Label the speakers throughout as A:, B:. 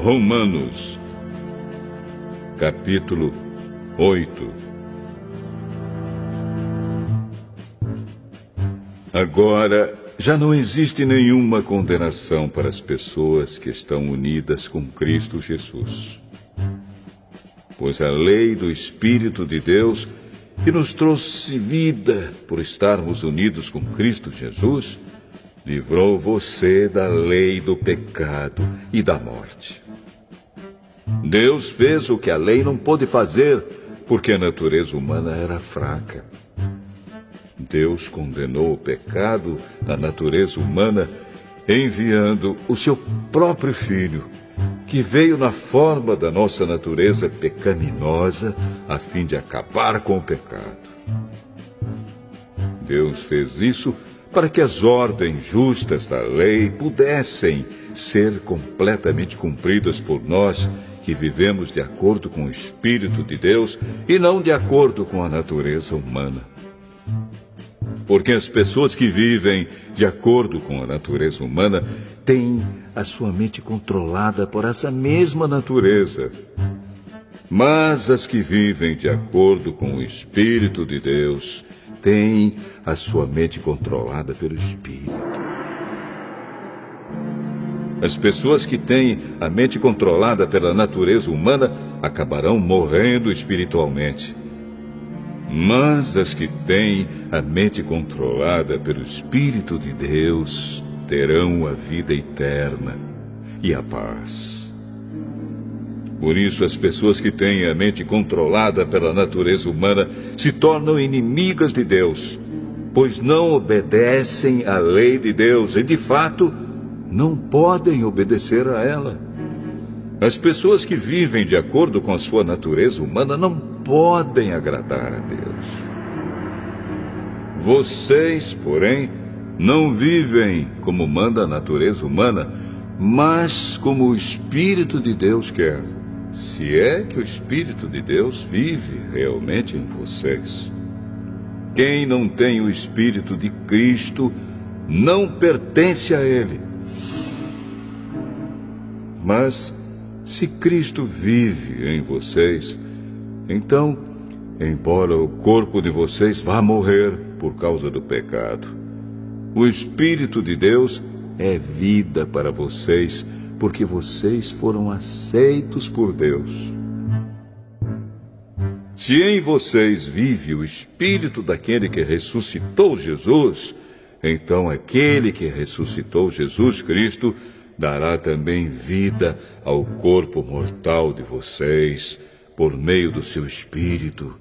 A: Romanos, capítulo 8. Agora, já não existe nenhuma condenação para as pessoas que estão unidas com Cristo Jesus. Pois a lei do Espírito de Deus, que nos trouxe vida por estarmos unidos com Cristo Jesus, livrou você da lei do pecado e da morte. Deus fez o que a lei não pôde fazer, porque a natureza humana era fraca. Deus condenou o pecado na natureza humana, enviando o seu próprio Filho, que veio na forma da nossa natureza pecaminosa, a fim de acabar com o pecado. Deus fez isso para que as ordens justas da lei pudessem ser completamente cumpridas por nós, que vivemos de acordo com o Espírito de Deus e não de acordo com a natureza humana. Porque as pessoas que vivem de acordo com a natureza humana têm a sua mente controlada por essa mesma natureza. Mas as que vivem de acordo com o Espírito de Deus têm a sua mente controlada pelo Espírito. As pessoas que têm a mente controlada pela natureza humana acabarão morrendo espiritualmente. Mas as que têm a mente controlada pelo Espírito de Deus terão a vida eterna e a paz. Por isso, as pessoas que têm a mente controlada pela natureza humana se tornam inimigas de Deus, pois não obedecem à lei de Deus e, de fato, não podem obedecer a ela. As pessoas que vivem de acordo com a sua natureza humana não podem agradar a Deus. Vocês, porém, não vivem como manda a natureza humana, mas como o Espírito de Deus quer, se é que o Espírito de Deus vive realmente em vocês. Quem não tem o Espírito de Cristo não pertence a Ele. Mas, se Cristo vive em vocês, então, embora o corpo de vocês vá morrer por causa do pecado, o Espírito de Deus é vida para vocês, porque vocês foram aceitos por Deus. Se em vocês vive o Espírito daquele que ressuscitou Jesus, então aquele que ressuscitou Jesus Cristo dará também vida ao corpo mortal de vocês, por meio do seu Espírito,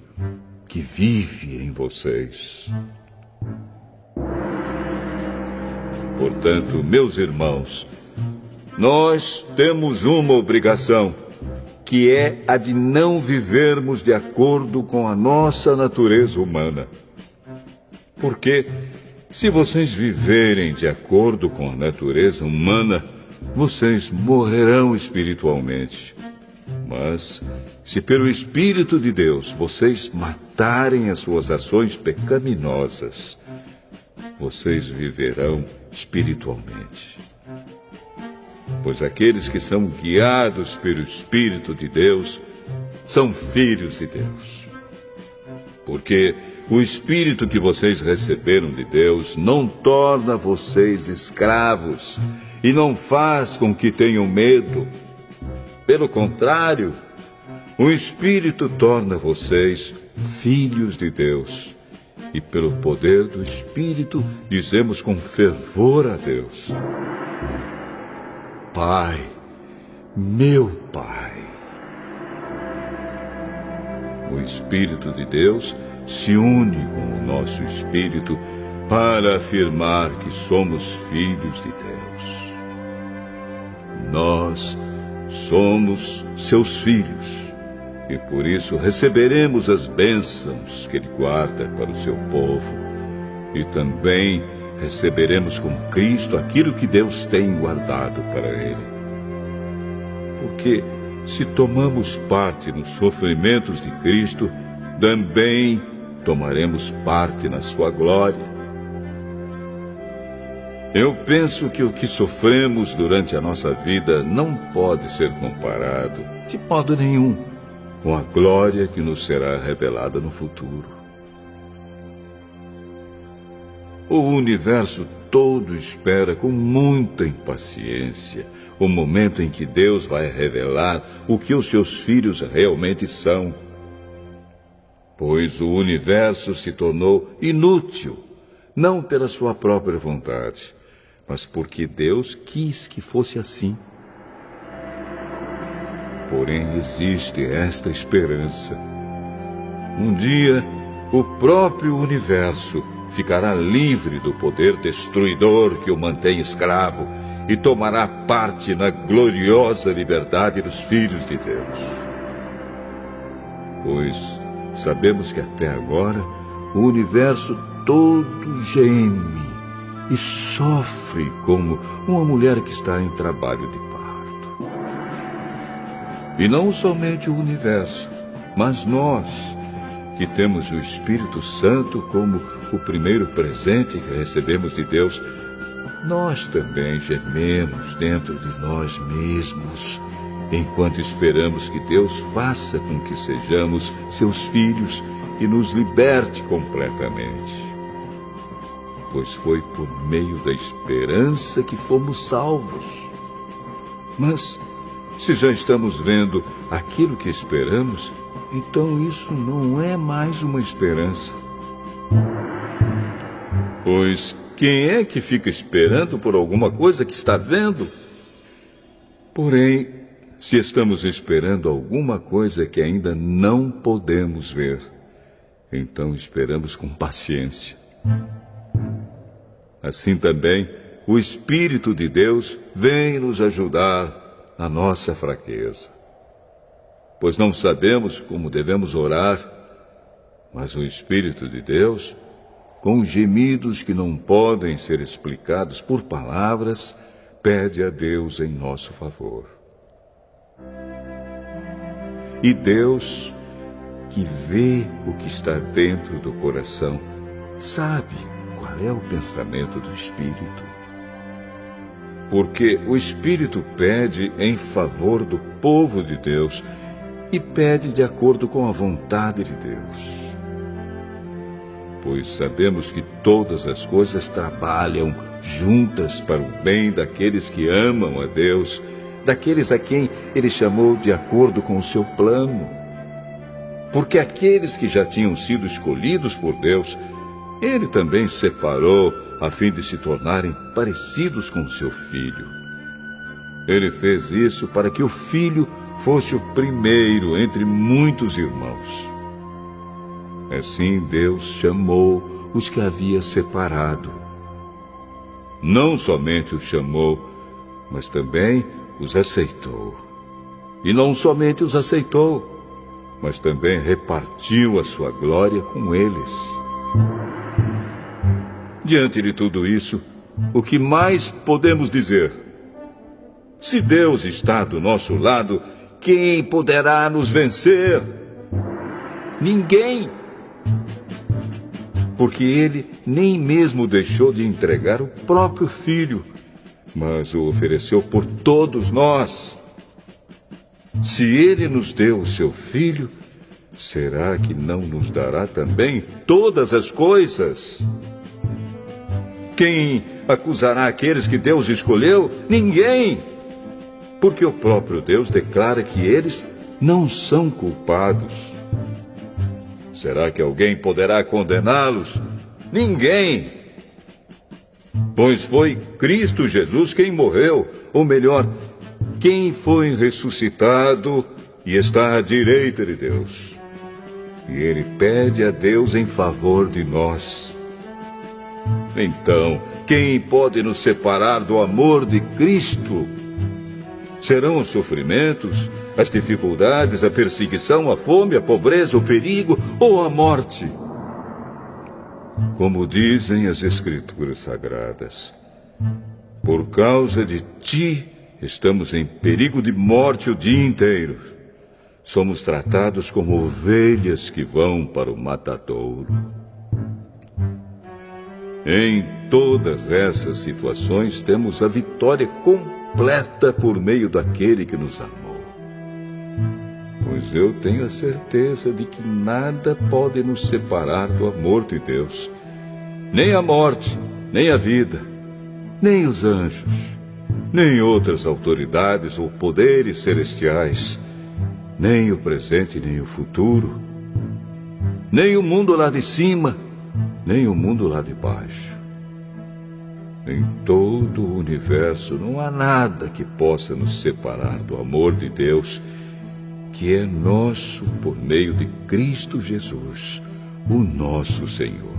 A: que vive em vocês. Portanto, meus irmãos, nós temos uma obrigação, que é a de não vivermos de acordo com a nossa natureza humana. Porque, se vocês viverem de acordo com a natureza humana, vocês morrerão espiritualmente. Mas, se pelo Espírito de Deus vocês matarem as suas ações pecaminosas, vocês viverão espiritualmente. Pois aqueles que são guiados pelo Espírito de Deus são filhos de Deus. Porque o Espírito que vocês receberam de Deus não torna vocês escravos e não faz com que tenham medo. Pelo contrário, o Espírito torna vocês filhos de Deus. E pelo poder do Espírito dizemos com fervor a Deus: Pai, meu Pai. O Espírito de Deus se une com o nosso espírito para afirmar que somos filhos de Deus. Nós somos seus filhos e por isso receberemos as bênçãos que Ele guarda para o seu povo e também receberemos com Cristo aquilo que Deus tem guardado para Ele. Porque se tomamos parte nos sofrimentos de Cristo, também tomaremos parte na sua glória. Eu penso que o que sofremos durante a nossa vida não pode ser comparado, de modo nenhum, com a glória que nos será revelada no futuro. O universo todo espera com muita impaciência o momento em que Deus vai revelar o que os seus filhos realmente são. Pois o universo se tornou inútil, não pela sua própria vontade, mas porque Deus quis que fosse assim. Porém, existe esta esperança. Um dia, o próprio universo ficará livre do poder destruidor que o mantém escravo e tomará parte na gloriosa liberdade dos filhos de Deus. Pois sabemos que até agora o universo todo geme e sofre como uma mulher que está em trabalho de parto. E não somente o universo, mas nós, que temos o Espírito Santo como o primeiro presente que recebemos de Deus, nós também gememos dentro de nós mesmos, enquanto esperamos que Deus faça com que sejamos seus filhos e nos liberte completamente. Pois foi por meio da esperança que fomos salvos. Mas, se já estamos vendo aquilo que esperamos, então isso não é mais uma esperança. Pois quem é que fica esperando por alguma coisa que está vendo? Porém, se estamos esperando alguma coisa que ainda não podemos ver, então esperamos com paciência. Assim também, o Espírito de Deus vem nos ajudar na nossa fraqueza. Pois não sabemos como devemos orar, mas o Espírito de Deus, com gemidos que não podem ser explicados por palavras, pede a Deus em nosso favor. E Deus, que vê o que está dentro do coração, sabe qual é o pensamento do Espírito. Porque o Espírito pede em favor do povo de Deus e pede de acordo com a vontade de Deus. Pois sabemos que todas as coisas trabalham juntas para o bem daqueles que amam a Deus, daqueles a quem Ele chamou de acordo com o seu plano. Porque aqueles que já tinham sido escolhidos por Deus, Ele também separou a fim de se tornarem parecidos com seu Filho. Ele fez isso para que o Filho fosse o primeiro entre muitos irmãos. Assim Deus chamou os que havia separado. Não somente os chamou, mas também os aceitou. E não somente os aceitou, mas também repartiu a sua glória com eles. Diante de tudo isso, o que mais podemos dizer? Se Deus está do nosso lado, quem poderá nos vencer? Ninguém. Porque Ele nem mesmo deixou de entregar o próprio Filho, mas o ofereceu por todos nós. Se Ele nos deu o seu Filho, será que não nos dará também todas as coisas? Quem acusará aqueles que Deus escolheu? Ninguém! Porque o próprio Deus declara que eles não são culpados. Será que alguém poderá condená-los? Ninguém! Pois foi Cristo Jesus quem morreu, ou melhor, quem foi ressuscitado e está à direita de Deus. E Ele pede a Deus em favor de nós. Então, quem pode nos separar do amor de Cristo? Serão os sofrimentos, as dificuldades, a perseguição, a fome, a pobreza, o perigo ou a morte? Como dizem as Escrituras Sagradas, por causa de ti estamos em perigo de morte o dia inteiro. Somos tratados como ovelhas que vão para o matadouro. Em todas essas situações, temos a vitória completa por meio daquele que nos amou. Pois eu tenho a certeza de que nada pode nos separar do amor de Deus. Nem a morte, nem a vida, nem os anjos, nem outras autoridades ou poderes celestiais, nem o presente, nem o futuro, nem o mundo lá de cima, nem o mundo lá de baixo. Em todo o universo não há nada que possa nos separar do amor de Deus, que é nosso por meio de Cristo Jesus, o nosso Senhor.